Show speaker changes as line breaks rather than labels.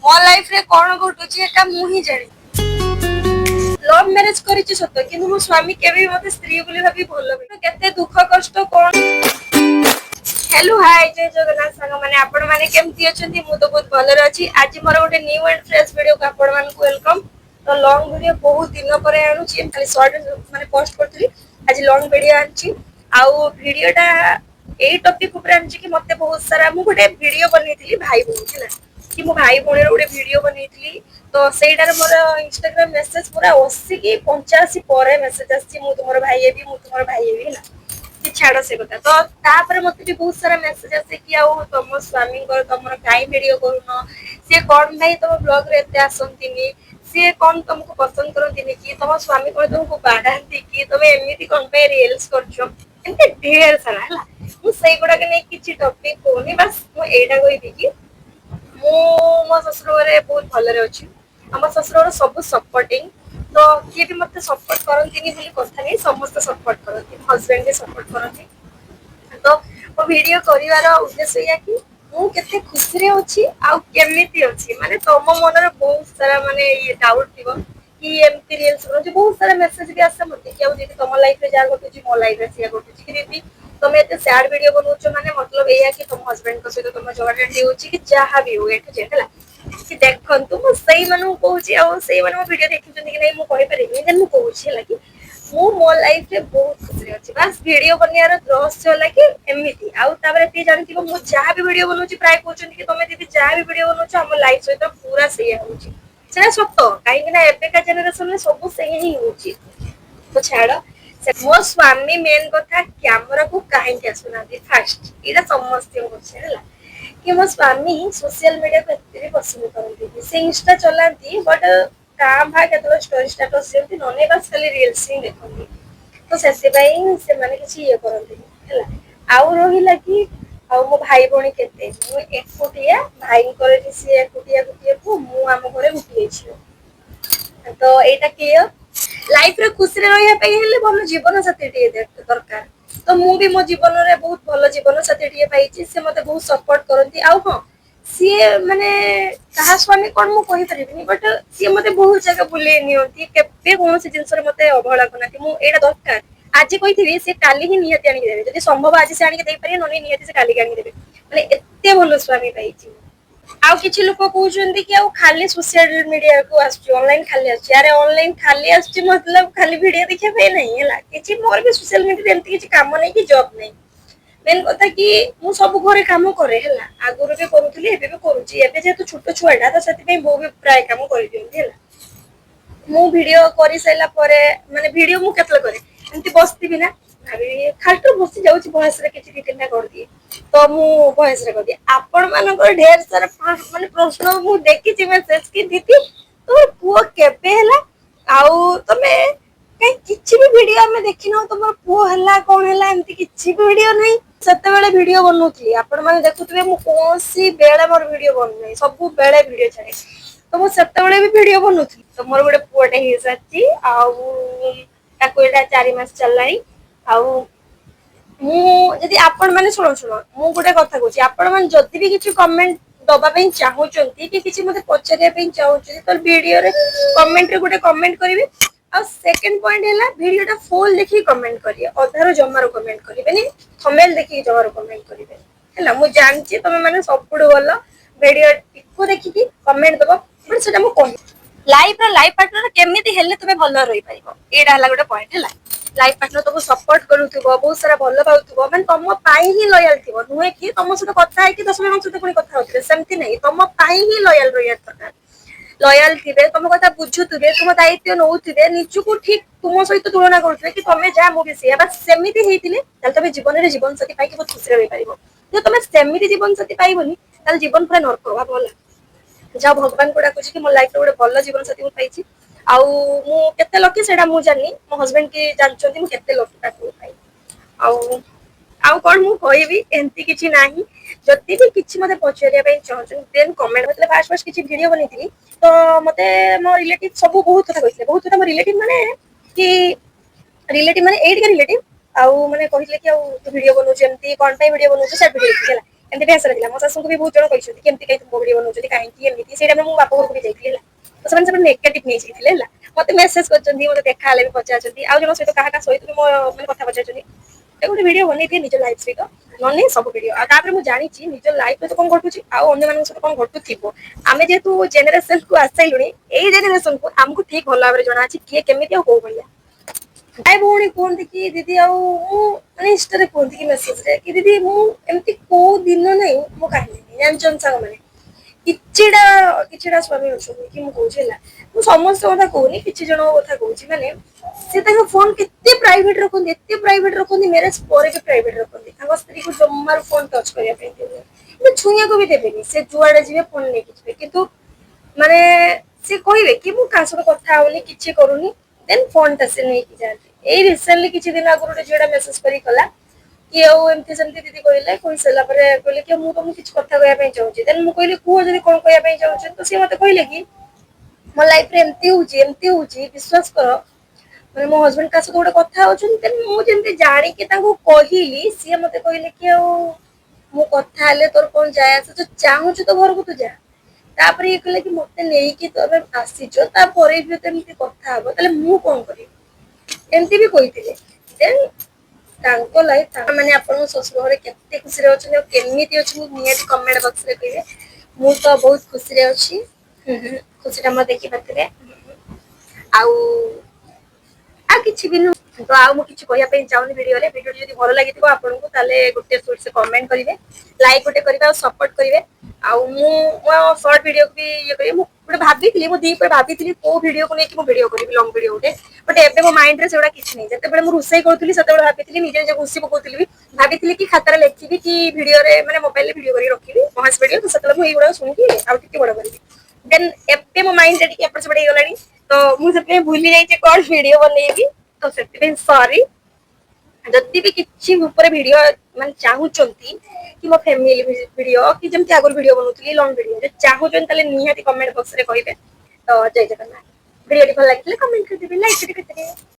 ମୋ ଲାଇଫ रे कौन घटुची एटा मु ही जानी। लव मैरिज करिछि सत किंतु मो स्वामी केबे मते स्त्री बोली भाबी भलो केते दुख कष्ट कोन। हेलो हाय जय जगन्नाथ संग माने आपण माने केमती अछंती मु तो बहुत भलो अछि। आज मोर गोटे न्यू एंड फ्रेश वीडियो का आपण मान को वेलकम। तो लॉन्ग वीडियो बहुत दिन पर आनु छी खाली शॉर्ट माने पोस्ट करथली। आज लॉन्ग वीडियो आछि आउ वीडियोटा एई टॉपिक ऊपर आछि कि मते बहुत सारा मु गोटे वीडियो बनेइथली भाई बोन हैला कि मो भाई बोन रो गोटे वीडियो बनेइथली। तो सेटार मोर इंस्टाग्राम मेसेज पूरा 80 की 85 परे मेसेज आछि मु तुमरो भाई हेबी मु तुमरो भाई हेबी हैला कि छाड़ से कथा। तो तापर मते भी बहुत सारा मेसेज आसे कि आउ तुम स्वामी को तुमर काई वीडियो करूनो से कोन भाई तुम ब्लॉग रे एते आसंतिनी से कोन तुमको पसंद करंतिनी कि तुम स्वामी को तुमको बाडांती कि तुम एमिति कोन पे रील्स करछो एते ढेर सारा हैला। मु सेई गुडा के नै किछि टॉपिक कोनी बस मु एटा कोइ दिकी मु मो ससुर रे बहुत भलरे अछि। हम ससुर सब सपोर्टिंग तो किए भी मते सपोर्ट करंतिनी बोली कथा नै समस्त सपोर्ट करंती हस्बैंड भी सपोर्ट करंती। तो वो वीडियो करिवार उद्देश्य या कि मु केते खुशी रे अछि आ केमिति अछि माने तम मन रे बहुत सारा माने ये डाउट थिबो कि एमती रील्स करू बहुत सारा मेसेज भी आसे मते कि जे तम लाइफ रे जा घटुची मो लाइफ रे सिया घटुची कि दीदी तुम एते सैड वीडियो बनउछ माने मतलब एया कि तुम हस्बैंड को सहित तुम झगड़ा डी होची कि जहा भी हो एठु जेतला कि देखंतु मु सही मानु कहूची आ सही मानु वीडियो देखिचंती कि नै मु कहि परिबि देन मु कहूची लागि मु मो लाइफ रे बहुत खुशी अछि। बस वीडियो बनियार रहस्य होला कि एमिति आउ ताबरे ती जानिथिबो मु जहा भी वीडियो बनउची प्राय कहउचंती कि तुम दीदी जहा भी वीडियो बनउछ हम लाइफ सहित पूरा सही होउची सेना सत्य काहे कि ना एबे का जनरेशन में सब सही ही होउची। तो छाड़ मो स्वामी मेन कथा कैमरा को काहे के सुना दी फर्स्ट इरा समस्त होछ हैला कि मो स्वामी सोशल मीडिया को एते पसंद करंती से इंस्टा चलांती बट का भा केतलो स्टोरी स्टेटस सेमती नने बस खाली रील्स ही देखंती। तो सेसे भाई से माने किछि ये करंती हैला आउ रहिला कि आउ मो भाई बणी केते मु एकुटिया भाई करे कि से एकुटिया गुटिया को मु आम घरे गुटिए छियो। तो एटा क्लियर लाइफ रे खुशी रे रहिया पई हेले भलो जीवन साथी टिए दरकार। तो मु भी मो जीवन रे बहुत भलो जीवन साथी टिए पाइछि से मते बहुत सपोर्ट करंती आउ हां सीए माने कहा स्वामी कोन मु कहि परिबिनी बट सीए मते बहुत जगह बुले नियंती केबे कोन से जिंस रे मते अवहेला करनाती मु एटा दरकार आज कहिथिबि से काली ही नियति आनि देबे जदि संभव आज से आनि दे पारे नने नियति से काली आनि देबे माने एते भलो स्वामी पाइछि। आउ किछि लोक कहउचंदी कि आउ खाली सोशल मीडिया को आछि ऑनलाइन खाली आछि अरे ऑनलाइन खाली आछि मतलब खाली वीडियो देखै पे नहीं हैला किछि मोर भी सोशल मीडिया एमती किछि काम नहीं कि जॉब नहीं मेन कथा कि मु सब घरे काम करे हैला आगुर भी करूथली एबे भी करूची एबे जे तो छोटो छुआडा तो सेति पे बो भी प्राय काम करि दियंती हैला मु वीडियो करि सैला परे माने वीडियो मु केतले करे एमती बसती बिना भाबी खालटो बसी जाउची भॉइस रे किछि दिना कर दिए तो मु भॉइस रे कर दिए आपण मानकर ढेर सारा माने प्रश्न मु देखि छि मेसेज कि दीदी तो पुओ केबे हैला आउ तमे कहीं किछि भी वीडियो में देखिनो तुमर पुओ हल्ला कोन हल्ला एमती किछि भी वीडियो नहीं सते बेले वीडियो बनउथली आपण माने देखुथबे मु कोसी बेले मोर वीडियो बन नै सब बेले वीडियो छाड़े तो मु सते बेले भी वीडियो बनउथली तो मोर गोटे पुओटे हे साची आउ ताको एटा 4 मास चललाई आउ मु जदि आपण माने सुनो सुनो मु गोटे कथा कहूची आपण माने जदि भी किछि कमेंट दबा पे चाहउचंती कि किछि मते पचरिया पे चाहउचंती तो वीडियो रे कमेंट रे गोटे कमेंट करिवे आ सेकंड पॉइंट हैला वीडियोटा फुल देखि कमेंट करिए अधारो जमारो कमेंट करिवेनी थंबनेल देखि जमारो कमेंट करिवे हैला मु जानची तमे माने सबपुडो वाला वीडियो टिको देखि कि कमेंट दबो बट सेटा मु कहि लाइफ पार्टनर केमिति हेले तमे भलो रहि पाइबो एडा हला गोटे पॉइंट हैला लाइफ पार्टनर तुमको सपोर्ट करूथबो बहुत सारा भलो पाउथबो माने तम पाई ही लॉयल थिबो नुहे कि तम सहित कथा है कि 10 जन सहित कोनी कथा होतबे सेमति नहीं तम पाई ही लॉयल रहिया दरकार लॉयल थिबे तुम कथा बुझुथबे तुम दायित्व नउथबे निचुको ठीक तुम सहित तुलना करथबे कि तमे जा मु बेसी बस सेमिति हेतिले तल तमे जीवन रे जीवन साथी पाई कि बहुत खुशी रहि पारिबो जे तमे सेमिति जीवन साथी पाइबोनी तल जीवन पूरा नरक प्रभाव होला जा भगवान को डाकुची कि मो लाइफ रे गोटे भलो जीवन साथी मु पाइची आउ मु केते लकी सेडा मु जानि मो हस्बैंड के जानचंती मु केते लकी ताको पाई आउ आउ कोन मु कहबी एंती किछि नाही जति भी किछि मते पचरिया पे चाहछन देन कमेंट मतलब फास्ट फास्ट किछि वीडियो बनेथिली तो मते मो रिलेटिव सब बहुत कथा मो रिलेटिव माने एट के रिलेटिव आउ माने कहिले कि आउ वीडियो बनउ जेमती कोन पे वीडियो बनउ से वीडियो देखला एमती आसरा दिला मो शाशु को भी बहुत जन कहते केमती कहीं तुम वीडियो बनाऊँ कहीं एमती से मो बाप घर को भी जाइए तो सब नेगेटिव नहीं जाइए मत मेसेज कर मत देखा भी पचार आउ जन सहित क्या सहित मो मैंने कथा पचार गोटे भिड बनई निज लाइफ सहित नन सब भिड आपर मुझे जानी निज लाइफ में तो कौन घटुची आने सहित कौन घटुव आम जेहेतु जेनेरेशन को आसाइलुणी यही जेनेरेशन को आमको ठीक भल भाव जना किए केमी कौ भाया भाई भौणी कहते कि दीदी आने इंस्टा कहते कि मेसेज रे कि दीदी मुझे को दिन नहीं मो कहीं जानचन सांग मैंने किछिटा स्वामी अच्छा कि मुझे समस्त कथा कहूनी कि जन कथा कहूँ मैंने से फोन के प्राइवेट रखते प्राइवेट रखते मैरेज पर भी प्राइवेट रखते स्त्री को जमार फोन टच करने छुआ को भी देवेनि से जुआड़े जी फोन लेके जी कि माने से कहे कि मुझे कथा होनी कि करूनी देन फोन टा से नहीं जाती यही रिसेंटली किसी दिन आगु गोटे झीटा मेसेज कला कि एमती सेमती दीदी कहले कही सारा कहले कि मुझे तुमको किसी कथा कहना चाहूँगी देन मुझे कहली कह जब कौन कहना चाहूँ तो सी मत कहले कि मो लाइफ रे एमती हूँ विश्वास कर मैंने मो हजबैंड का सहित गोटे कथा होती मुझे जाणी कहली सी मत कहले कि मो कथा तोर कौन जाए आस तो चाहूँ तो घर को तू जा तापर ये कहले कि मत नहीं तो आसीच तापर भी तो एमती कथा हम ताले मु कौन करी एमती भी कही देन तांको लाइफ माने आपन ससुर घरे केते खुशी रे अछि केमिति अछि मु नियत कमेंट बॉक्स रे कहिबे मु तो बहुत खुशी रे अछि खुशी रा म देखि पतरे आउ आ किछि बिनु तो आ मु किछि कहिया पे चाहूनी वीडियो जदी भलो लागितिबो आपन को ताले गुटे सुट से कमेंट करिवे लाइक गुटे करिवे और सपोर्ट करिवे आ मु शॉर्ट वीडियो भी ये करिवे मु गुटे भाबितली मु दीप भाबितली को वीडियो को नै कि मु वीडियो करिवे लॉन्ग वीडियो गुटे बट एबे मो माइंड रे सेडा किछि नै जते बेले मु रुसई करथुली सते बेले भाबितली निजे जे गुसी पकोतली भी भाबितली कि खाता रे लेखिबी कि वीडियो रे माने मोबाइल रे वीडियो करी रखिबी महास वीडियो तो सते मु एगुडा सुनिकी आ टिके बड़ करिबी देन एबे मो माइंड रे टिके एपड़ से बड गलानी तो मु सते भूली जाई जे कोन वीडियो बनेबी तो से सॉरी जदि भी किसी ऊपर वीडियो मान चाहूचंती कि मो फैमिली वीडियो कि जमती आगर वीडियो बनउतली लॉन्ग वीडियो जे चाहूचन तले निहाती कमेंट बॉक्स रे कहिबे तो जय जगन्नाथ वीडियो भल लागिले कमेंट कर देबे लाइक कर देबे।